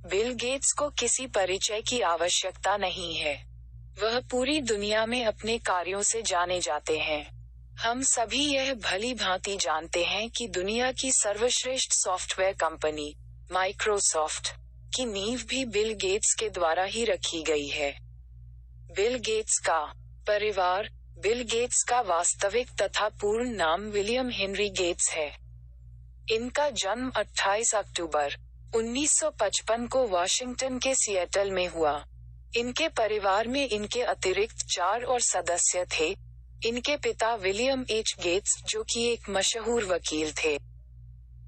Bill Gates को किसी परिचय की आवश्यकता नहीं है। वह पूरी दुनिया में अपने कार्यों से जाने जाते हैं। हम सभी यह भली भांति जानते हैं कि दुनिया की सर्वश्रेष्ठ सॉफ्टवेयर कंपनी माइक्रोसॉफ्ट की नींव भी बिल गेट्स के द्वारा ही रखी गई है। बिल गेट्स का परिवार। बिल गेट्स का वास्तविक तथा पूर्ण नाम विलियम हेनरी गेट्स है। इनका जन्म 28 अक्टूबर 1955 को वाशिंगटन के सिएटल में हुआ। इनके परिवार में इनके अतिरिक्त 4 और सदस्य थे। इनके पिता विलियम एच गेट्स, जो कि एक मशहूर वकील थे।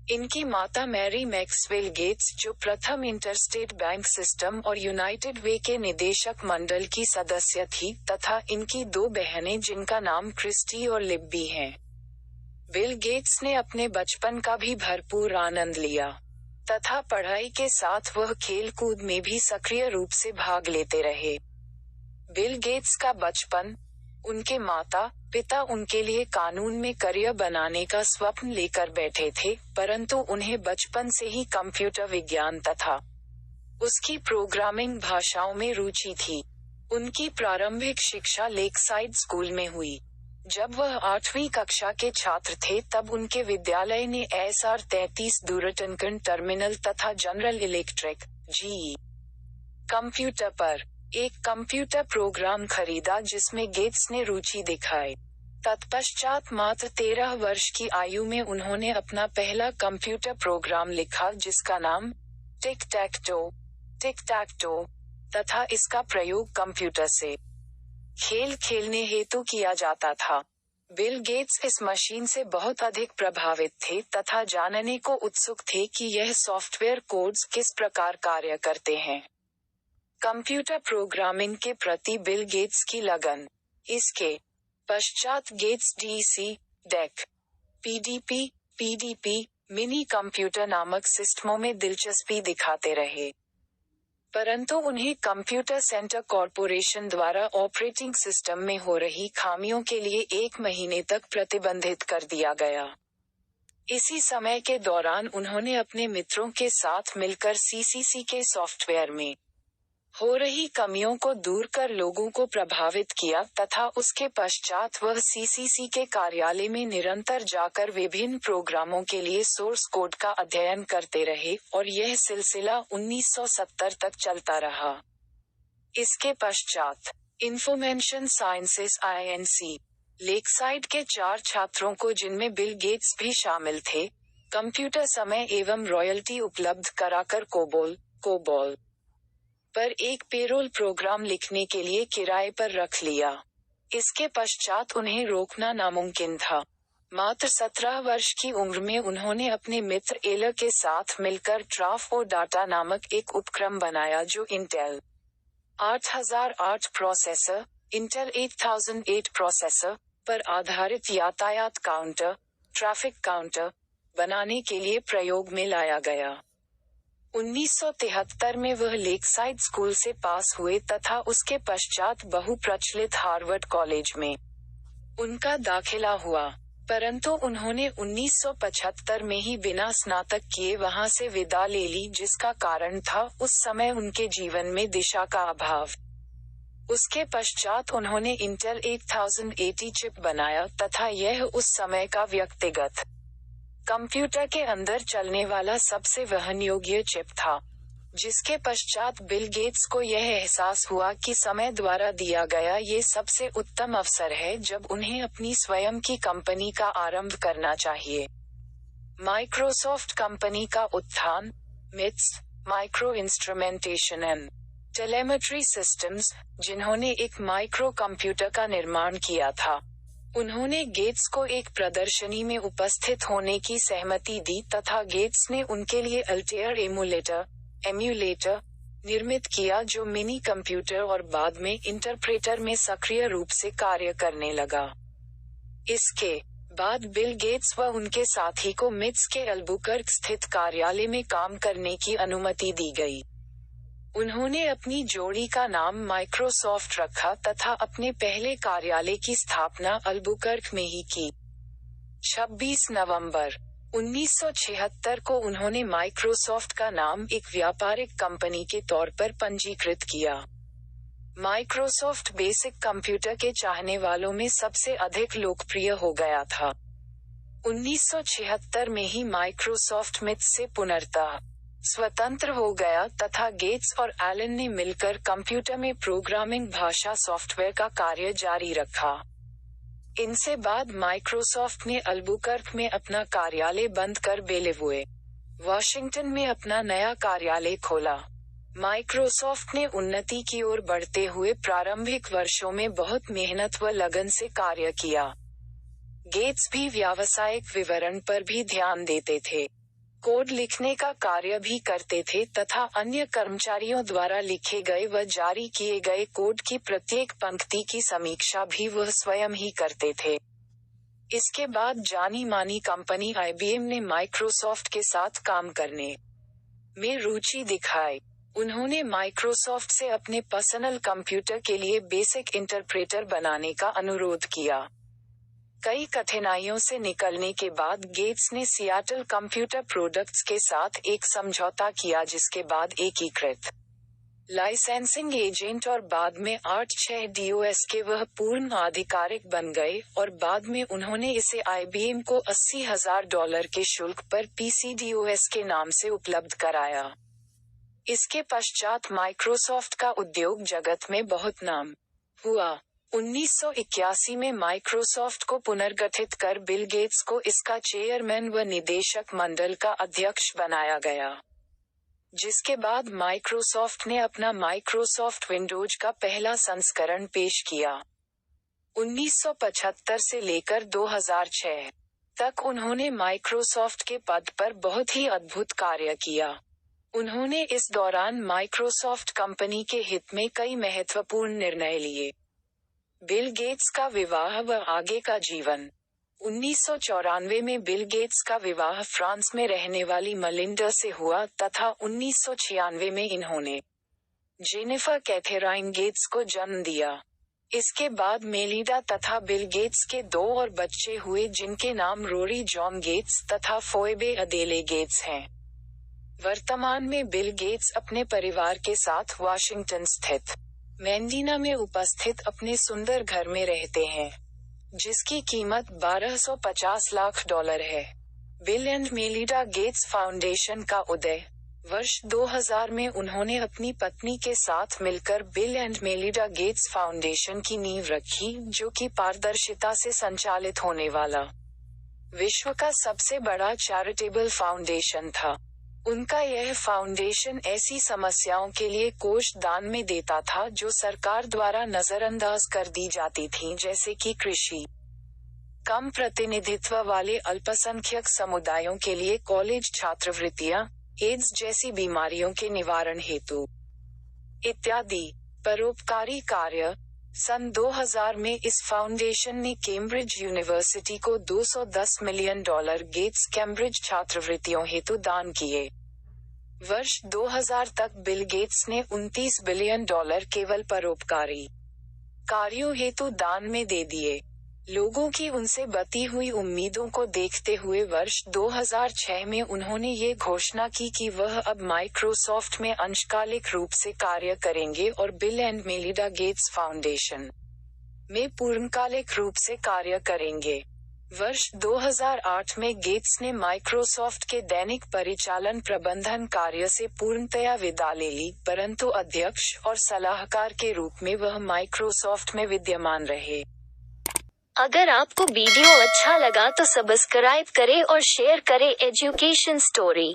इनकी माता मैरी मैक्सवेल गेट्स, जो प्रथम इंटरस्टेट बैंक सिस्टम और यूनाइटेड वे के निदेशक मंडल की सदस्य थी, तथा इनकी 2 बहनें जिनका नाम क्रिस्टी और लिब्बी हैं। बिल गेट्स ने अपने बचपन का भी भरपूर आनंद लिया तथा पढ़ाई के साथ वह खेल कूद में भी सक्रिय रूप से भाग लेते रहे। बिल गेट्स का बचपन। उनके माता पिता उनके लिए कानून में करियर बनाने का स्वप्न लेकर बैठे थे, परंतु उन्हें बचपन से ही कंप्यूटर विज्ञान तथा उसकी प्रोग्रामिंग भाषाओं में रुचि थी। उनकी प्रारंभिक शिक्षा लेकसाइड स्कूल में हुई। जब वह 8वीं कक्षा के छात्र थे तब उनके विद्यालय ने SR-33 दूरसंचार टर्मिनल तथा जनरल इलेक्ट्रिक GE कंप्यूटर पर एक कंप्यूटर प्रोग्राम खरीदा जिसमें गेट्स ने रुचि दिखाई। तत्पश्चात मात्र 13 वर्ष की आयु में उन्होंने अपना पहला कंप्यूटर प्रोग्राम लिखा जिसका नाम टिक टैक टो तथा इसका प्रयोग कंप्यूटर से खेल खेलने हेतु किया जाता था। बिल गेट्स इस मशीन से बहुत अधिक प्रभावित थे तथा जानने को उत्सुक थे कि यह सॉफ्टवेयर कोड्स किस प्रकार कार्य करते हैं। कंप्यूटर प्रोग्रामिंग के प्रति बिल गेट्स की लगन। इसके पश्चात Gates DEC, DEC, PDP, mini computer नामक सिस्टमों में दिलचस्पी दिखाते रहे, परंतु उन्हें कंप्यूटर सेंटर कॉरपोरेशन द्वारा ऑपरेटिंग सिस्टम में हो रही खामियों के लिए 1 महीने तक प्रतिबंधित कर दिया गया। इसी समय के दौरान उन्होंने अपने मित्रों के साथ मिलकर CCC के सॉफ्टवेयर में हो रही कमियों को दूर कर लोगों को प्रभावित किया तथा उसके पश्चात वह CCC के कार्यालय में निरंतर जाकर विभिन्न प्रोग्रामों के लिए सोर्स कोड का अध्ययन करते रहे और यह सिलसिला 1970 तक चलता रहा। इसके पश्चात इंफॉर्मेशन साइंसेस INC लेकसाइड के 4 छात्रों को, जिनमें बिल गेट्स भी शामिल थे, कंप्यूटर समय एवं रॉयल्टी उपलब्ध कराकर कोबोल पर एक पेरोल प्रोग्राम लिखने के लिए किराए पर रख लिया। इसके पश्चात उन्हें रोकना नामुमकिन था। मात्र 17 वर्ष की उम्र में उन्होंने अपने मित्र एलर के साथ मिलकर ट्राफ और डाटा नामक एक उपक्रम बनाया जो इंटेल 8008 प्रोसेसर, इंटेल 8008 प्रोसेसर पर आधारित यातायात काउंटर, ट्रैफिक काउंटर बनाने के लिए प्रयोग में लाया गया। 1973 में वह लेकसाइड स्कूल से पास हुए तथा उसके पश्चात बहुप्रचलित हार्वर्ड कॉलेज में उनका दाखिला हुआ, परंतु उन्होंने 1975 में ही बिना स्नातक किए वहां से विदा ले ली, जिसका कारण था उस समय उनके जीवन में दिशा का अभाव। उसके पश्चात उन्होंने इंटेल 8080 चिप बनाया तथा यह उस समय का व्यक्तिगत कंप्यूटर के अंदर चलने वाला सबसे वहन योग्य चिप था, जिसके पश्चात बिल गेट्स को यह एहसास हुआ कि समय द्वारा दिया गया ये सबसे उत्तम अवसर है जब उन्हें अपनी स्वयं की कंपनी का आरंभ करना चाहिए। माइक्रोसॉफ्ट कंपनी का उत्थान। MITS micro instrumentation and telemetry systems, जिन्होंने एक माइक्रो कंप्यूटर का निर्माण किया था। उन्होंने गेट्स को एक प्रदर्शनी में उपस्थित होने की सहमति दी तथा गेट्स ने उनके लिए अल्टेयर एम्यूलेटर निर्मित किया जो मिनी कंप्यूटर और बाद में इंटरप्रेटर में सक्रिय रूप से कार्य करने लगा। इसके बाद बिल गेट्स व उनके साथी को मिट्स के अल्बुकर्क स्थित कार्यालय में काम करने की अनुमति दी गई। उन्होंने अपनी जोड़ी का नाम माइक्रोसॉफ्ट रखा तथा अपने पहले कार्यालय की स्थापना अल्बुकर्क में ही की। 26 नवंबर 1976 को उन्होंने माइक्रोसॉफ्ट का नाम एक व्यापारिक कंपनी के तौर पर पंजीकृत किया। माइक्रोसॉफ्ट बेसिक कंप्यूटर के चाहने वालों में सबसे अधिक लोकप्रिय हो गया था। 1976 में ही माइक्रोसॉफ्ट मिथ से पूर्णतः स्वतंत्र हो गया तथा गेट्स और एलन ने मिलकर कंप्यूटर में प्रोग्रामिंग भाषा सॉफ्टवेयर का कार्य जारी रखा। इनसे बाद माइक्रोसॉफ्ट ने अल्बुकर्क में अपना कार्यालय बंद कर बेलेवुए, वॉशिंगटन में अपना नया कार्यालय खोला। माइक्रोसॉफ्ट ने उन्नति की ओर बढ़ते हुए प्रारंभिक वर्षों में बहुत मेहनत व लगन से कार्य किया। गेट्स भी व्यावसायिक विवरण पर भी ध्यान देते थे, कोड लिखने का कार्य भी करते थे तथा अन्य कर्मचारियों द्वारा लिखे गए व जारी किए गए कोड की प्रत्येक पंक्ति की समीक्षा भी वह स्वयं ही करते थे। इसके बाद जानी मानी कंपनी IBM ने माइक्रोसॉफ्ट के साथ काम करने में रुचि दिखाई। उन्होंने माइक्रोसॉफ्ट से अपने पर्सनल कंप्यूटर के लिए बेसिक इंटरप्रेटर बनाने का अनुरोध किया। कई कठिनाइयों से निकलने के बाद गेट्स ने सियाटल कंप्यूटर प्रोडक्ट्स के साथ एक समझौता किया, जिसके बाद एकीकृत लाइसेंसिंग एजेंट और बाद में 8/6 के वह पूर्ण आधिकारिक बन गए और बाद में उन्होंने इसे IBM को $80,000 के शुल्क पर PCDOS के नाम से उपलब्ध कराया। इसके पश्चात माइक्रोसॉफ्ट का उद्योग जगत में बहुत नाम हुआ। 1981 में माइक्रोसॉफ्ट को पुनर्गठित कर बिल गेट्स को इसका चेयरमैन व निदेशक मंडल का अध्यक्ष बनाया गया, जिसके बाद माइक्रोसॉफ्ट ने अपना माइक्रोसॉफ्ट विंडोज का पहला संस्करण पेश किया। 1975 से लेकर 2006 तक उन्होंने माइक्रोसॉफ्ट के पद पर बहुत ही अद्भुत कार्य किया। उन्होंने इस दौरान माइक्रोसॉफ्ट कंपनी के हित में कई महत्वपूर्ण निर्णय लिए। बिल गेट्स का विवाह व आगे का जीवन। 1994 में बिल गेट्स का विवाह फ्रांस में रहने वाली मलिंडा से हुआ तथा 1996 में इन्होंने जेनिफर कैथेराइन गेट्स को जन्म दिया। इसके बाद मेलिडा तथा बिल गेट्स के 2 और बच्चे हुए, जिनके नाम रोरी जॉन गेट्स तथा फोएबे अदेले गेट्स हैं। वर्तमान में बिल गेट्स अपने परिवार के साथ वाशिंगटन स्थित मेंडिना में उपस्थित अपने सुंदर घर में रहते हैं, जिसकी कीमत $1250 लाख है। बिल एंड मेलिडा गेट्स फाउंडेशन का उदय। वर्ष 2000 में उन्होंने अपनी पत्नी के साथ मिलकर बिल एंड मेलिडा गेट्स फाउंडेशन की नींव रखी, जो कि पारदर्शिता से संचालित होने वाला विश्व का सबसे बड़ा चैरिटेबल फाउंडेशन था। उनका यह फाउंडेशन ऐसी समस्याओं के लिए कोष दान में देता था जो सरकार द्वारा नजरअंदाज कर दी जाती थीं, जैसे कि कृषि, कम प्रतिनिधित्व वाले अल्पसंख्यक समुदायों के लिए कॉलेज छात्रवृत्तियां, एड्स जैसी बीमारियों के निवारण हेतु इत्यादि परोपकारी कार्य। सन 2000 में इस फाउंडेशन ने कैम्ब्रिज यूनिवर्सिटी को $210 मिलियन गेट्स कैम्ब्रिज छात्रवृत्तियों हेतु दान किए। वर्ष 2000 तक बिल गेट्स ने $29 बिलियन केवल परोपकारी कार्यों हेतु दान में दे दिए। लोगों की उनसे बती हुई उम्मीदों को देखते हुए वर्ष 2006 में उन्होंने ये घोषणा की कि वह अब माइक्रोसॉफ्ट में अंशकालिक रूप से कार्य करेंगे और बिल एंड मेलिडा गेट्स फाउंडेशन में पूर्णकालिक रूप से कार्य करेंगे। वर्ष 2008 में गेट्स ने माइक्रोसॉफ्ट के दैनिक परिचालन प्रबंधन कार्य से पूर्णतया विदा ले ली, परंतु अध्यक्ष और सलाहकार के रूप में वह माइक्रोसॉफ्ट में विद्यमान रहे। अगर आपको वीडियो अच्छा लगा तो सब्सक्राइब करें और शेयर करें एजुकेशन स्टोरी।